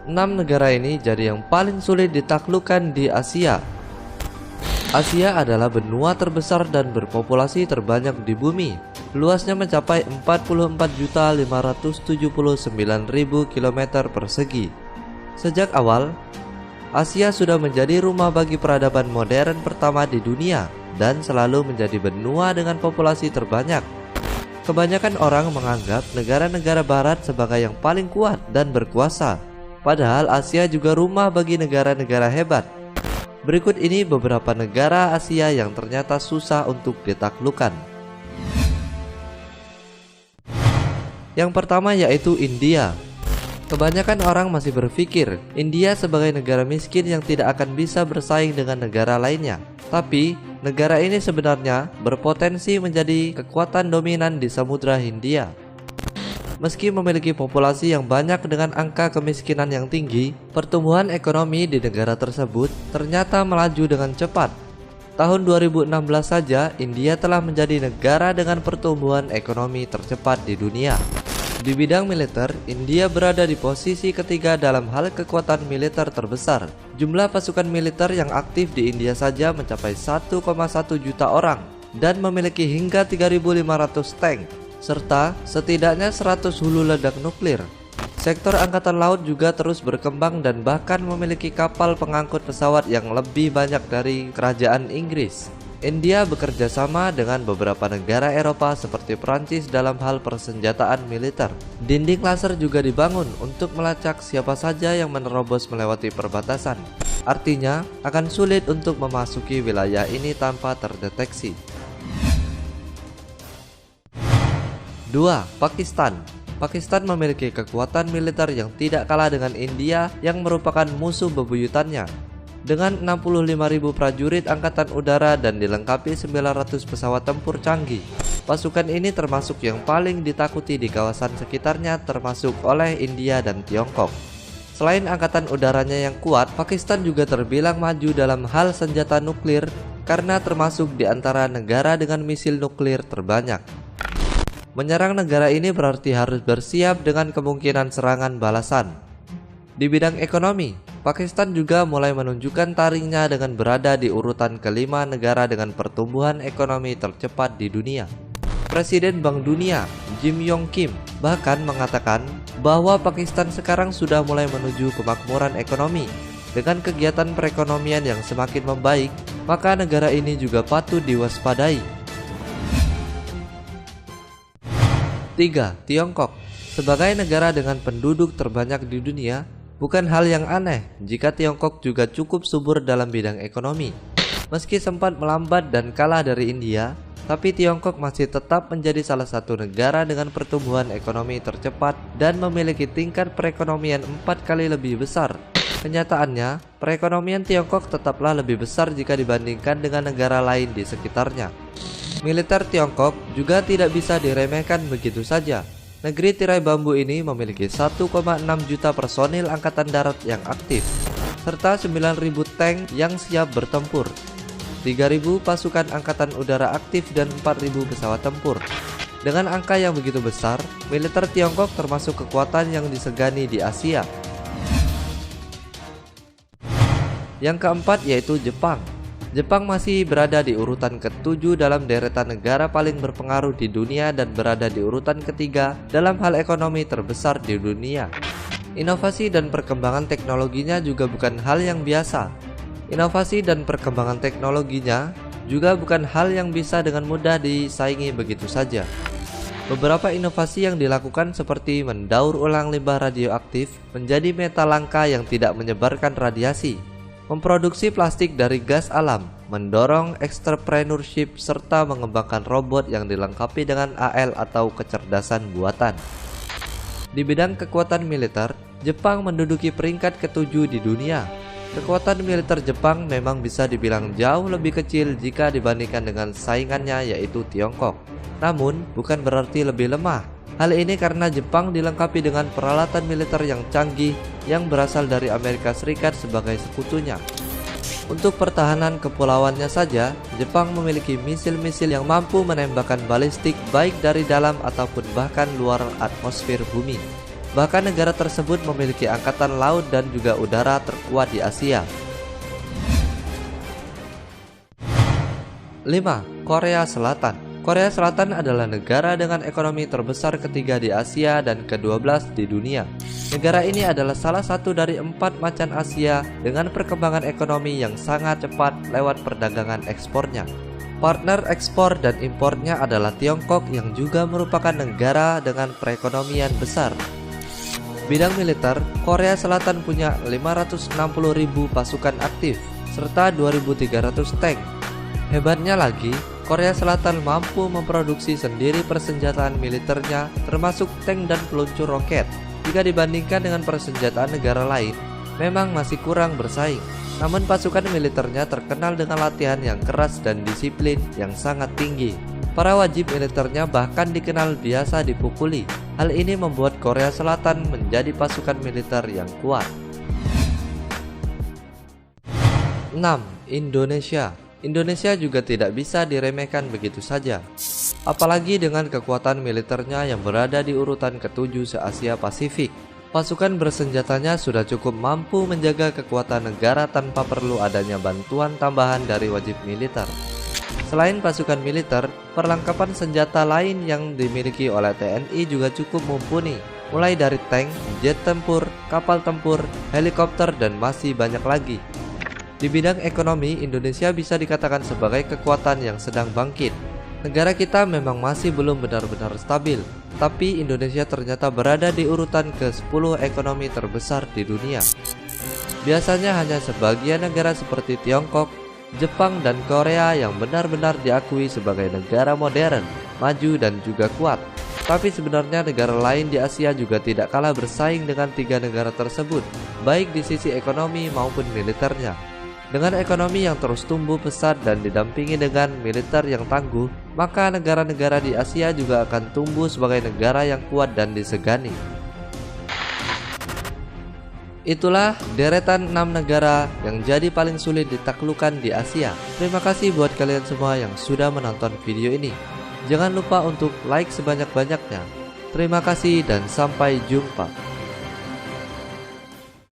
6 negara ini jadi yang paling sulit ditaklukkan di Asia. Asia adalah benua terbesar dan berpopulasi terbanyak di bumi. Luasnya mencapai 44.579.000 km persegi. Sejak awal, Asia sudah menjadi rumah bagi peradaban modern pertama di dunia dan selalu menjadi benua dengan populasi terbanyak. Kebanyakan orang menganggap negara-negara barat sebagai yang paling kuat dan berkuasa. Padahal Asia juga rumah bagi negara-negara hebat. Berikut ini beberapa negara Asia yang ternyata susah untuk ditaklukkan. Yang pertama yaitu India. Kebanyakan orang masih berpikir India sebagai negara miskin yang tidak akan bisa bersaing dengan negara lainnya. Tapi, negara ini sebenarnya berpotensi menjadi kekuatan dominan di Samudra Hindia. Meski memiliki populasi yang banyak dengan angka kemiskinan yang tinggi, pertumbuhan ekonomi di negara tersebut ternyata melaju dengan cepat. Tahun 2016 saja, India telah menjadi negara dengan pertumbuhan ekonomi tercepat di dunia. Di bidang militer, India berada di posisi ketiga dalam hal kekuatan militer terbesar. Jumlah pasukan militer yang aktif di India saja mencapai 1,1 juta orang dan memiliki hingga 3.500 tank, serta setidaknya 100 hulu ledak nuklir. Sektor angkatan laut juga terus berkembang dan bahkan memiliki kapal pengangkut pesawat yang lebih banyak dari kerajaan Inggris. India bekerja sama dengan beberapa negara Eropa seperti Prancis dalam hal persenjataan militer. Dinding laser juga dibangun untuk melacak siapa saja yang menerobos melewati perbatasan. Artinya, akan sulit untuk memasuki wilayah ini tanpa terdeteksi. 2. Pakistan. Pakistan memiliki kekuatan militer yang tidak kalah dengan India yang merupakan musuh bebuyutannya. Dengan 65.000 prajurit angkatan udara dan dilengkapi 900 pesawat tempur canggih, pasukan ini termasuk yang paling ditakuti di kawasan sekitarnya termasuk oleh India dan Tiongkok. Selain angkatan udaranya yang kuat, Pakistan juga terbilang maju dalam hal senjata nuklir karena termasuk di antara negara dengan misil nuklir terbanyak. Menyerang negara ini berarti harus bersiap dengan kemungkinan serangan balasan. Di bidang ekonomi, Pakistan juga mulai menunjukkan taringnya dengan berada di urutan kelima negara dengan pertumbuhan ekonomi tercepat di dunia. Presiden Bank Dunia, Jim Yong Kim, bahkan mengatakan bahwa Pakistan sekarang sudah mulai menuju kemakmuran ekonomi. Dengan kegiatan perekonomian yang semakin membaik, maka negara ini juga patut diwaspadai. 3. Tiongkok. Sebagai negara dengan penduduk terbanyak di dunia, bukan hal yang aneh jika Tiongkok juga cukup subur dalam bidang ekonomi. Meski sempat melambat dan kalah dari India, tapi Tiongkok masih tetap menjadi salah satu negara dengan pertumbuhan ekonomi tercepat dan memiliki tingkat perekonomian 4 kali lebih besar. Kenyataannya, perekonomian Tiongkok tetaplah lebih besar jika dibandingkan dengan negara lain di sekitarnya. Militer Tiongkok juga tidak bisa diremehkan begitu saja. Negeri tirai bambu ini memiliki 1,6 juta personil angkatan darat yang aktif, serta 9.000 tank yang siap bertempur, 3.000 pasukan angkatan udara aktif dan 4.000 pesawat tempur. Dengan angka yang begitu besar, militer Tiongkok termasuk kekuatan yang disegani di Asia. Yang keempat yaitu Jepang. Jepang masih berada di urutan ke-7 dalam deretan negara paling berpengaruh di dunia dan berada di urutan ketiga dalam hal ekonomi terbesar di dunia. Inovasi dan perkembangan teknologinya juga bukan hal yang biasa. Inovasi dan perkembangan teknologinya juga bukan hal yang bisa dengan mudah disaingi begitu saja. Beberapa inovasi yang dilakukan seperti mendaur ulang limbah radioaktif menjadi metal langka yang tidak menyebarkan radiasi, memproduksi plastik dari gas alam, mendorong entrepreneurship, serta mengembangkan robot yang dilengkapi dengan AL atau kecerdasan buatan. Di bidang kekuatan militer, Jepang menduduki peringkat ke-7 di dunia. Kekuatan militer Jepang memang bisa dibilang jauh lebih kecil jika dibandingkan dengan saingannya yaitu Tiongkok. Namun, bukan berarti lebih lemah. Hal ini karena Jepang dilengkapi dengan peralatan militer yang canggih yang berasal dari Amerika Serikat sebagai sekutunya. Untuk pertahanan kepulauannya saja, Jepang memiliki misil-misil yang mampu menembakkan balistik baik dari dalam ataupun bahkan luar atmosfer bumi. Bahkan negara tersebut memiliki angkatan laut dan juga udara terkuat di Asia. 5. Korea Selatan. Korea Selatan adalah negara dengan ekonomi terbesar ketiga di Asia dan ke-12 di dunia. Negara ini adalah salah satu dari 4 macan Asia dengan perkembangan ekonomi yang sangat cepat lewat perdagangan ekspornya. Partner ekspor dan impornya adalah Tiongkok yang juga merupakan negara dengan perekonomian besar. Bidang militer, Korea Selatan punya 560.000 pasukan aktif serta 2.300 tank. Hebatnya lagi, Korea Selatan mampu memproduksi sendiri persenjataan militernya termasuk tank dan peluncur roket. Jika dibandingkan dengan persenjataan negara lain, memang masih kurang bersaing. Namun pasukan militernya terkenal dengan latihan yang keras dan disiplin yang sangat tinggi. Para wajib militernya bahkan dikenal biasa dipukuli. Hal ini membuat Korea Selatan menjadi pasukan militer yang kuat. 6. Indonesia. Indonesia juga tidak bisa diremehkan begitu saja. Apalagi dengan kekuatan militernya yang berada di urutan ke-7 se-Asia Pasifik. Pasukan bersenjatanya sudah cukup mampu menjaga kekuatan negara tanpa perlu adanya bantuan tambahan dari wajib militer. Selain pasukan militer, perlengkapan senjata lain yang dimiliki oleh TNI juga cukup mumpuni, mulai dari tank, jet tempur, kapal tempur, helikopter, dan masih banyak lagi. Di bidang ekonomi, Indonesia bisa dikatakan sebagai kekuatan yang sedang bangkit. Negara kita memang masih belum benar-benar stabil, tapi Indonesia ternyata berada di urutan ke-10 ekonomi terbesar di dunia. Biasanya hanya sebagian negara seperti Tiongkok, Jepang, dan Korea yang benar-benar diakui sebagai negara modern, maju, dan juga kuat. Tapi sebenarnya negara lain di Asia juga tidak kalah bersaing dengan 3 negara tersebut, baik di sisi ekonomi maupun militernya. Dengan ekonomi yang terus tumbuh pesat dan didampingi dengan militer yang tangguh, maka negara-negara di Asia juga akan tumbuh sebagai negara yang kuat dan disegani. Itulah deretan 6 negara yang jadi paling sulit ditaklukkan di Asia. Terima kasih buat kalian semua yang sudah menonton video ini. Jangan lupa untuk like sebanyak-banyaknya. Terima kasih dan sampai jumpa.